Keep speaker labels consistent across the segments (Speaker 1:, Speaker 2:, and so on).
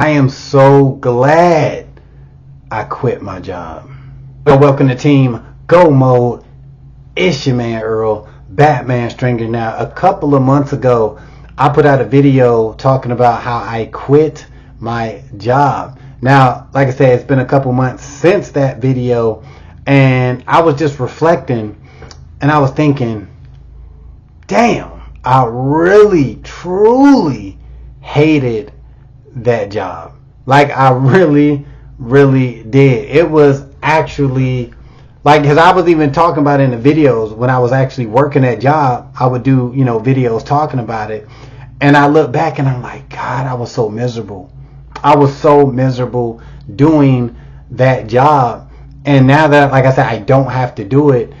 Speaker 1: I am so glad I quit my job. Well, welcome to Team Go Mode. It's your man Earl, Batman Stringer. Now, a couple of months ago, I put out a video talking about how I quit my job. Now, like I said, it's been a couple months since that video, and I was just reflecting, and I was thinking, damn, I really, truly hated that job. Like, I really did. It was actually like, because I was even talking about it in the videos when I was actually working that job. I would do videos talking about it, and I look back and I'm like, God, I was so miserable. I was so miserable doing that job. And now that, like I said, I don't have to do it,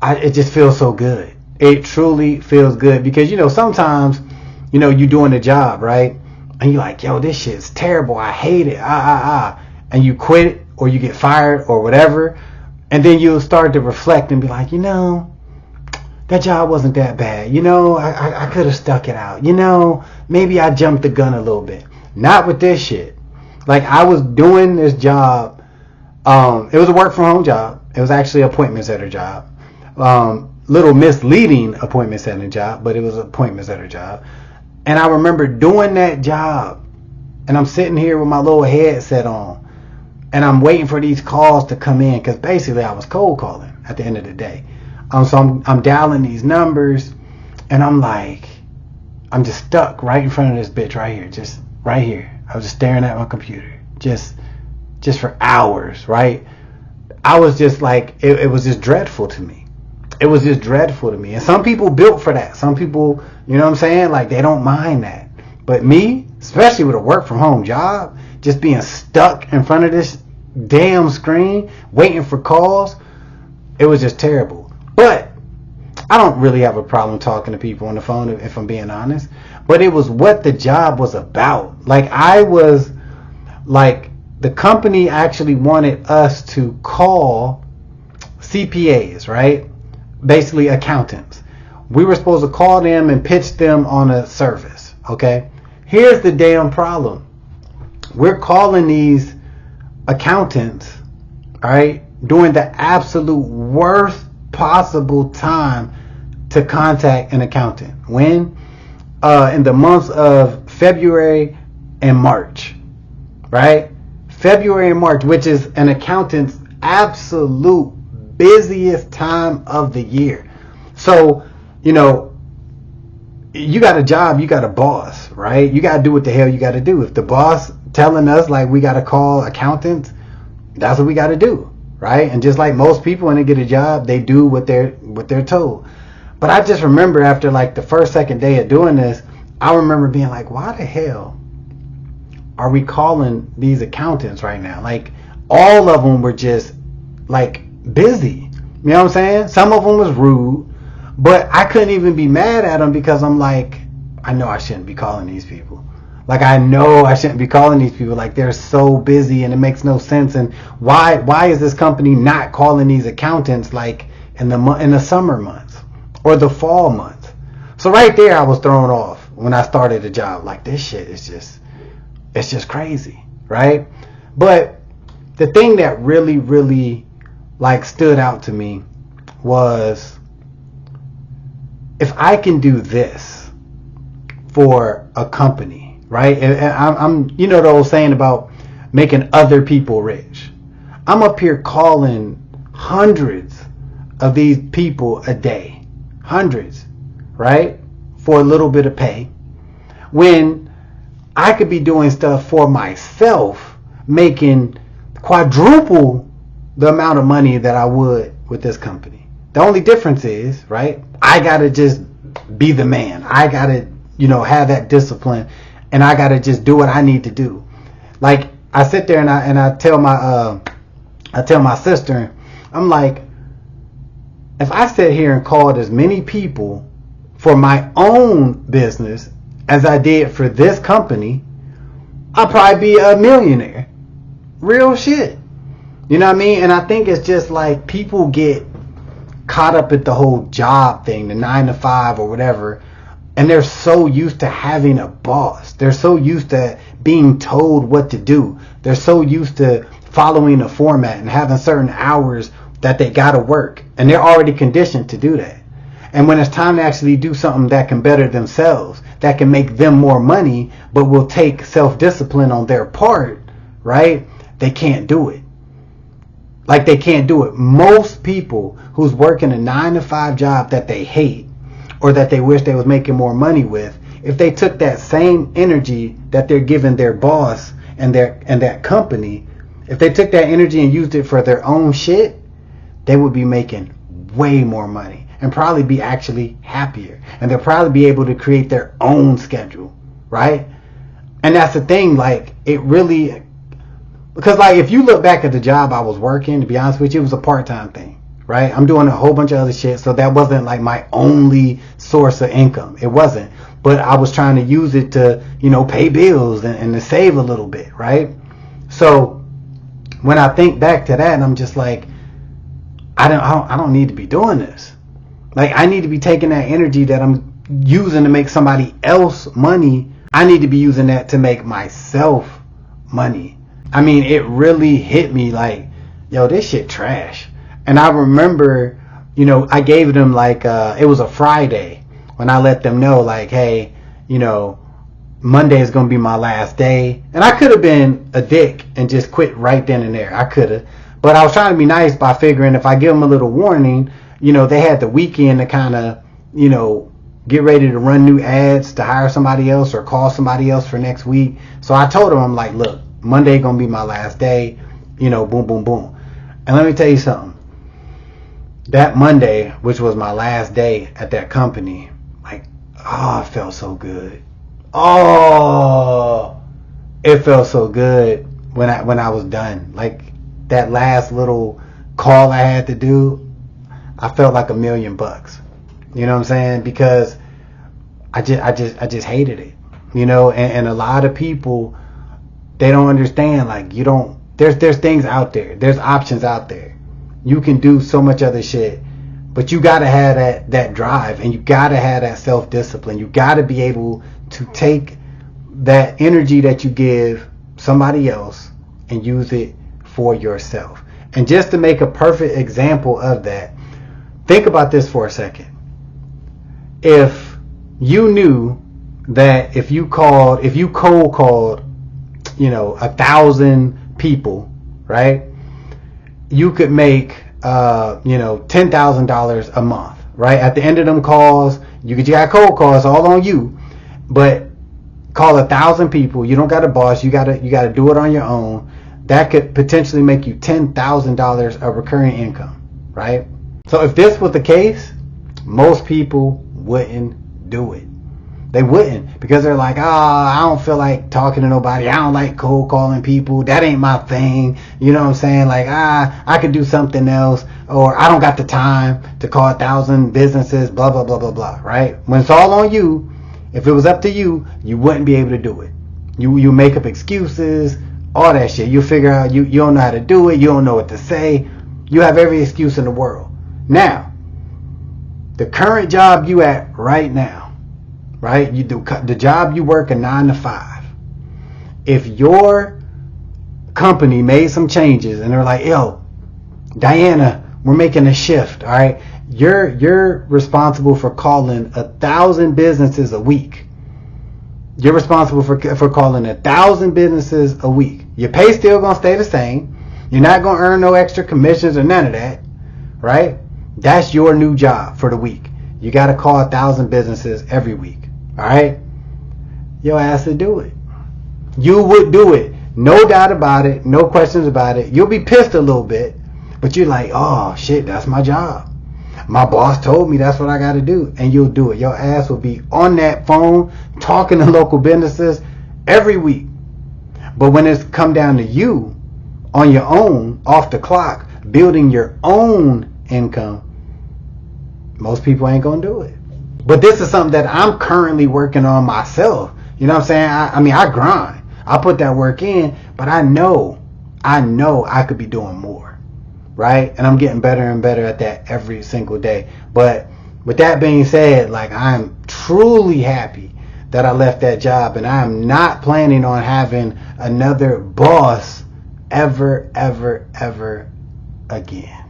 Speaker 1: it just feels so good. It truly feels good, because sometimes you're doing the job, right? And you're like, yo, this shit's terrible. I hate it. And you quit it, or you get fired or whatever. And then you'll start to reflect and be like, that job wasn't that bad. I could have stuck it out. Maybe I jumped the gun a little bit. Not with this shit. Like, I was doing this job. It was a work from home job. It was actually an appointment setter job. Little misleading appointment setting job, but it was an appointment setter job. And I remember doing that job, and I'm sitting here with my little headset on, and I'm waiting for these calls to come in, because basically I was cold calling at the end of the day. So I'm dialing these numbers, and I'm like, I'm just stuck right in front of this bitch right here, just right here. I was just staring at my computer, just for hours, right? I was just like, it was just dreadful to me. It was just dreadful to me. And some people built for that. Some people, you know what I'm saying? Like, they don't mind that. But me, especially with a work from home job, just being stuck in front of this damn screen, waiting for calls, it was just terrible. But I don't really have a problem talking to people on the phone, if I'm being honest. But it was what the job was about. Like, the company actually wanted us to call CPAs, right? Basically accountants. We were supposed to call them and pitch them on a service. Okay, here's the damn problem. We're calling these accountants, all right, during the absolute worst possible time to contact an accountant. When? In the months of February and March, right? February and March, which is an accountant's absolute busiest time of the year. So, you got a job, you got a boss, right? You got to do what the hell you got to do. If the boss telling us, like, we got to call accountants, that's what we got to do, right? And just like most people, when they get a job, they do what they're told. But I just remember, after like the first, second day of doing this, I remember being like, why the hell are we calling these accountants right now? Like, all of them were just like busy. You know what I'm saying? Some of them was rude, but I couldn't even be mad at them, because I'm like, I know I shouldn't be calling these people. Like, I know I shouldn't be calling these people. Like, they're so busy and it makes no sense. And why is this company not calling these accountants like in the summer months or the fall months? So right there, I was thrown off when I started the job. Like, this shit is just crazy, right? But the thing that really like stood out to me was, if I can do this for a company, right? And I'm the old saying about making other people rich. I'm up here calling hundreds of these people a day, hundreds, right? For a little bit of pay, when I could be doing stuff for myself, making quadruple the amount of money that I would with this company. The only difference is, right, I gotta just be the man. I gotta, have that discipline, and I gotta just do what I need to do. Like, I sit there and I tell my sister, I'm like, if I sit here and called as many people for my own business as I did for this company, I'll probably be a millionaire. Real shit. You know what I mean? And I think it's just like, people get caught up at the whole job thing, the 9 to 5 or whatever, and they're so used to having a boss. They're so used to being told what to do. They're so used to following a format and having certain hours that they gotta work, and they're already conditioned to do that. And when it's time to actually do something that can better themselves, that can make them more money, but will take self-discipline on their part, right? They can't do it. Like, they can't do it. Most people who's working a 9-to-5 job that they hate, or that they wish they was making more money with, if they took that same energy that they're giving their boss and that company, if they took that energy and used it for their own shit, they would be making way more money and probably be actually happier. And they'll probably be able to create their own schedule, right? And that's the thing, like, it really, because like, if you look back at the job I was working, to be honest with you, it was a part-time thing, right? I'm doing a whole bunch of other shit, so that wasn't like my only source of income. It wasn't. But I was trying to use it to, pay bills and to save a little bit, right? So when I think back to that, I'm just like, I don't need to be doing this. Like, I need to be taking that energy that I'm using to make somebody else money. I need to be using that to make myself money. I mean, it really hit me like, yo, this shit trash. And I remember, I gave them like, it was a Friday when I let them know, like, hey, Monday is going to be my last day. And I could have been a dick and just quit right then and there. I could have. But I was trying to be nice by figuring if I give them a little warning, they had the weekend to kind of, get ready to run new ads to hire somebody else or call somebody else for next week. So I told them, I'm like, look, Monday going to be my last day, boom, boom, boom. And let me tell you something. That Monday, which was my last day at that company, like, it felt so good. Oh, it felt so good when I was done. Like, that last little call I had to do, I felt like $1 million. You know what I'm saying? Because I just hated it. And a lot of people, they don't understand, like, there's things out there. There's options out there. You can do so much other shit. But you gotta have that drive, and you gotta have that self-discipline. You gotta be able to take that energy that you give somebody else and use it for yourself. And just to make a perfect example of that, think about this for a second. If you knew that if you cold called, 1,000 people, right, you could make, $10,000 a month, right? At the end of them calls, you got cold calls all on you, but call 1,000 people. You don't got a boss. You gotta do it on your own. That could potentially make you $10,000 of recurring income, right? So if this was the case, most people wouldn't do it. They wouldn't, because they're like, I don't feel like talking to nobody. I don't like cold calling people. That ain't my thing. You know what I'm saying? Like, I could do something else, or I don't got the time to call 1,000 businesses, blah, blah, blah, blah, blah, right? When it's all on you, if it was up to you, you wouldn't be able to do it. You make up excuses, all that shit. You figure out you don't know how to do it. You don't know what to say. You have every excuse in the world. Now, the current job you at right now, right? You do the job you work a 9-to-5. If your company made some changes and they're like, yo, Diana, we're making a shift, all right? You're responsible for calling 1,000 businesses a week. You're responsible for calling 1,000 businesses a week. Your pay still gonna stay the same. You're not gonna earn no extra commissions or none of that, right? That's your new job for the week. You gotta call 1,000 businesses every week. All right, your ass would do it. You would do it, no doubt about it, no questions about it. You'll be pissed a little bit, but you're like, oh shit, that's my job. My boss told me that's what I got to do, and you'll do it. Your ass will be on that phone talking to local businesses every week. But when it's come down to you on your own, off the clock, building your own income, most people ain't gonna do it. But this is something that I'm currently working on myself. You know what I'm saying? I grind. I put that work in, but I know I could be doing more, right? And I'm getting better and better at that every single day. But with that being said, like, I'm truly happy that I left that job, and I'm not planning on having another boss ever again.